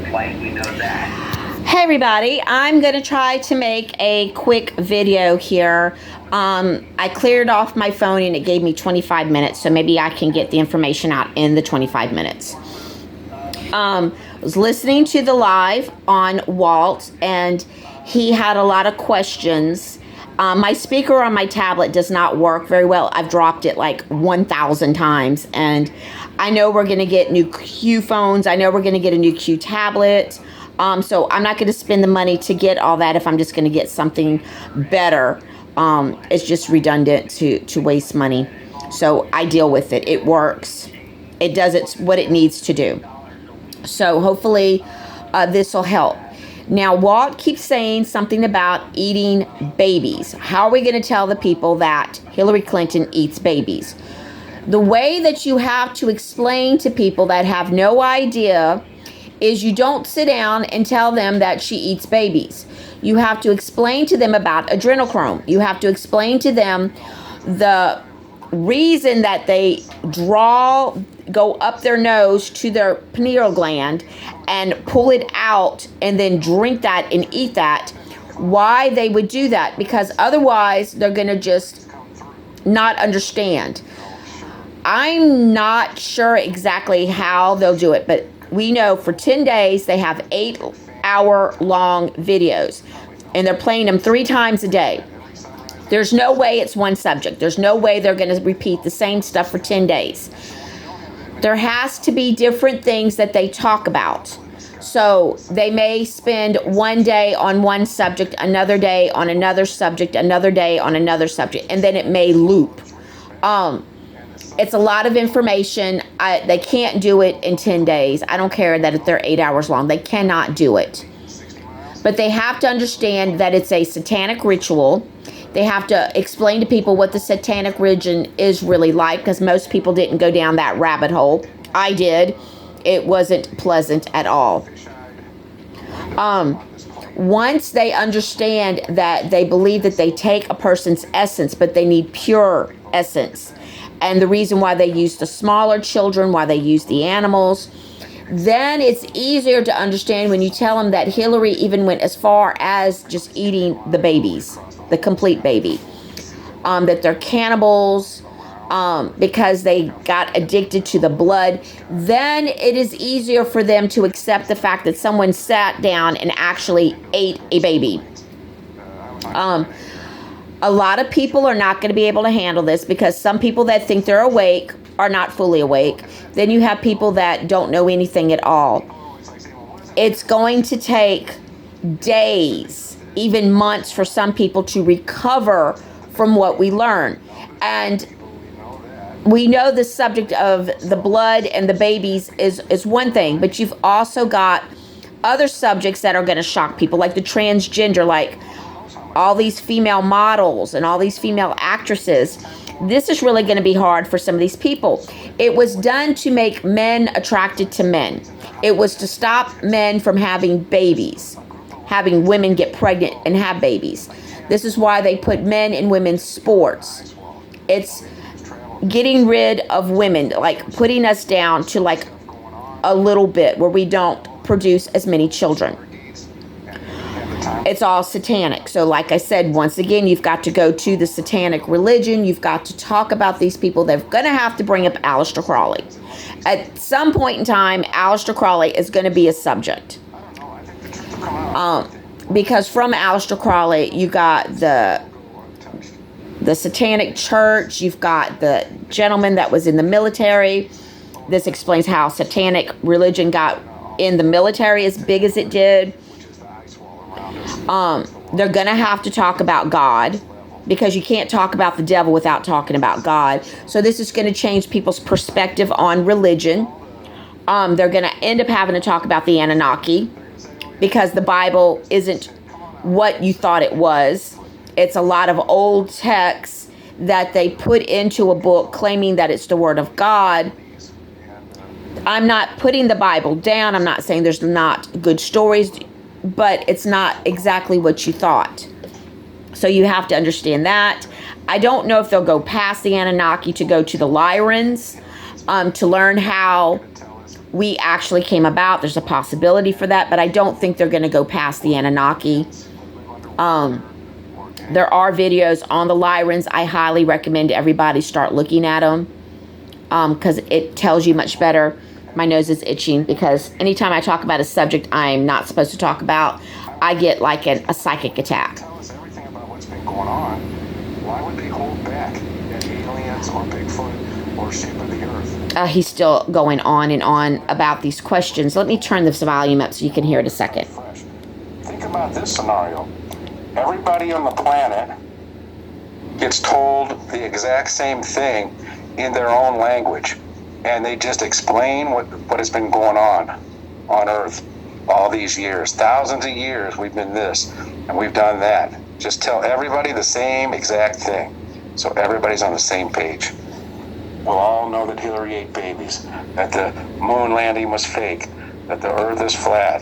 Hey everybody, I'm going to try to make a quick video here. I cleared off my phone and it gave me 25 minutes, so maybe I can get the information out in the 25 minutes. I was listening to the live on Walts, and he had a lot of questions. My speaker on my tablet does not work very well. I've dropped it like 1,000 times, and I know we're going to get new Q phones. I know we're going to get a new Q tablet. So I'm not going to spend the money to get all that if I'm just going to get something better. It's just redundant to waste money. So I deal with it. It works. It does what it needs to do. So hopefully this will help. Now, Walt keeps saying something about eating babies. How are we going to tell the people that Hillary Clinton eats babies? The way that you have to explain to people that have no idea is you don't sit down and tell them that she eats babies. You have to explain to them about adrenochrome. You have to explain to them the reason that they go up their nose to their pineal gland and pull it out and then drink that and eat that. Why they would do that, because otherwise they're going to just not understand. I'm not sure exactly how they'll do it, but we know for 10 days they have 8-hour-long videos, and they're playing them 3 times a day. There's no way it's one subject. There's no way they're going to repeat the same stuff for 10 days. There has to be different things that they talk about. So they may spend one day on one subject, another day on another subject, another day on another subject, and then it may loop. It's a lot of information. They can't do it in 10 days. I don't care that if they're 8 hours long. They cannot do it. But they have to understand that it's a satanic ritual. They have to explain to people what the satanic religion is really like, because most people didn't go down that rabbit hole. I did. It wasn't pleasant at all. Once they understand that they believe that they take a person's essence, but they need pure essence, and the reason why they use the smaller children, why they use the animals, then it's easier to understand when you tell them that Hillary even went as far as just eating the babies, the complete baby, that they're cannibals because they got addicted to the blood. Then it is easier for them to accept the fact that someone sat down and actually ate a baby. A lot of people are not going to be able to handle this, because some people that think they're awake are not fully awake. Then you have people that don't know anything at all. It's going to take days, even months, for some people to recover from what we learn. And we know the subject of the blood and the babies is one thing, but you've also got other subjects that are going to shock people, like the transgender, like all these female models and all these female actresses. This is really going to be hard for some of these people. It was done to make men attracted to men. It was to stop men from having babies, having women get pregnant and have babies. This is why they put men in women's sports. It's getting rid of women, like putting us down to like a little bit where we don't produce as many children. It's all satanic. So like I said, once again, you've got to go to the satanic religion. You've got to talk about these people. They're going to have to bring up Aleister Crowley. At some point in time, Aleister Crowley is going to be a subject. Because from Aleister Crowley, you got the satanic church. You've got the gentleman that was in the military. This explains how satanic religion got in the military as big as it did. They're going to have to talk about God, because you can't talk about the devil without talking about God. So this is going to change people's perspective on religion. They're going to end up having to talk about the Anunnaki, because the Bible isn't what you thought it was. It's a lot of old texts that they put into a book claiming that it's the Word of God. I'm not putting the Bible down. I'm not saying there's not good stories, but it's not exactly what you thought. So you have to understand that. I don't know if they'll go past the Anunnaki to go to the Lyrans, to learn how we actually came about. There's a possibility for that, but I don't think they're going to go past the Anunnaki. There are videos on the Lyrans. I highly recommend everybody start looking at them because it tells you much better. My nose is itching because anytime I talk about a subject I'm not supposed to talk about, I get like a psychic attack. Tell us everything about what's been going on. Why would they hold back at aliens or Bigfoot or shape of the earth? He's still going on and on about these questions. Let me turn this volume up so you can hear it a second. Think about this scenario. Everybody on the planet gets told the exact same thing in their own language, and they just explain what has been going on Earth all these years. Thousands of years we've been this, and we've done that. Just tell everybody the same exact thing, so everybody's on the same page. We'll all know that Hillary ate babies, that the moon landing was fake, that the Earth is flat,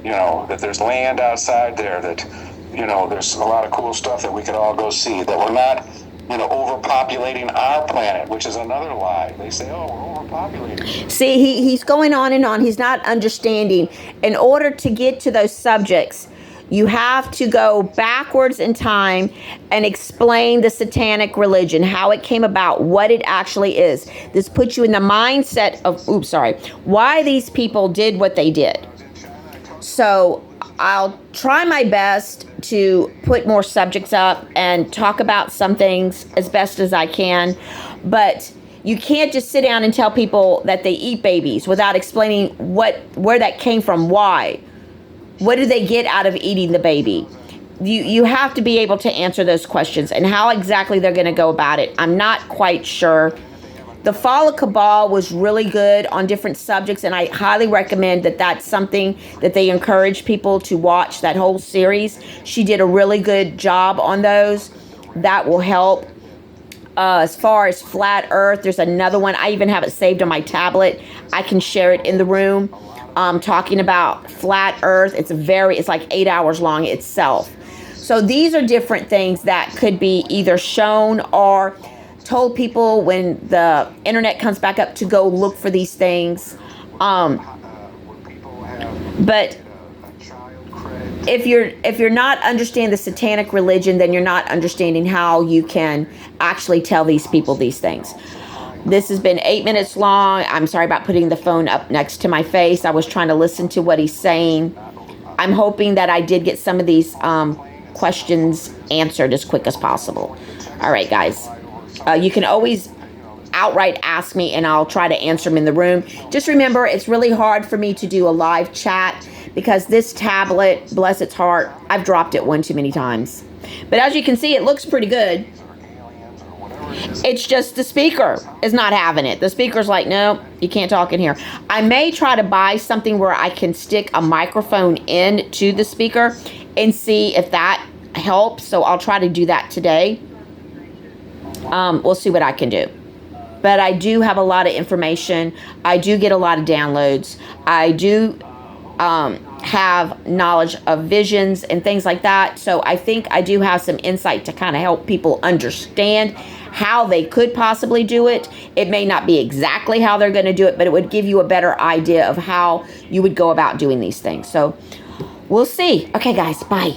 you know, that there's land outside there, that, you know, there's a lot of cool stuff that we could all go see, that we're not, you know, overpopulating our planet, which is another lie. They say, oh, we're overpopulating. See, he's going on and on. He's not understanding. In order to get to those subjects, you have to go backwards in time and explain the satanic religion, how it came about, what it actually is. This puts you in the mindset of, why these people did what they did. So I'll try my best to put more subjects up and talk about some things as best as I can, but you can't just sit down and tell people that they eat babies without explaining where that came from, why. What do they get out of eating the baby? You have to be able to answer those questions, and how exactly they're going to go about it, I'm not quite sure. The Fall of Cabal was really good on different subjects, and I highly recommend that that's something that they encourage people to watch, that whole series. She did a really good job on those. That will help. As far as Flat Earth, there's another one. I even have it saved on my tablet. I can share it in the room. Talking about Flat Earth. It's like 8 hours long itself. So these are different things that could be either shown or told people when the internet comes back up to go look for these things. But if you're not understanding the satanic religion, then you're not understanding how you can actually tell these people these things. This has been 8 minutes long. I'm sorry about putting the phone up next to my face. I was trying to listen to what he's saying. I'm hoping that I did get some of these questions answered as quick as possible. All right, guys. You can always outright ask me, and I'll try to answer them in the room. Just remember, it's really hard for me to do a live chat because this tablet, bless its heart, I've dropped it one too many times. But as you can see, it looks pretty good. It's just the speaker is not having it. The speaker's like, no, you can't talk in here. I may try to buy something where I can stick a microphone in to the speaker and see if that helps. So I'll try to do that today. We'll see what I can do. But I do have a lot of information. I do get a lot of downloads. I do have knowledge of visions and things like that. So I think I do have some insight to kind of help people understand how they could possibly do it. It may not be exactly how they're going to do it, but it would give you a better idea of how you would go about doing these things. So we'll see. Okay, guys, bye.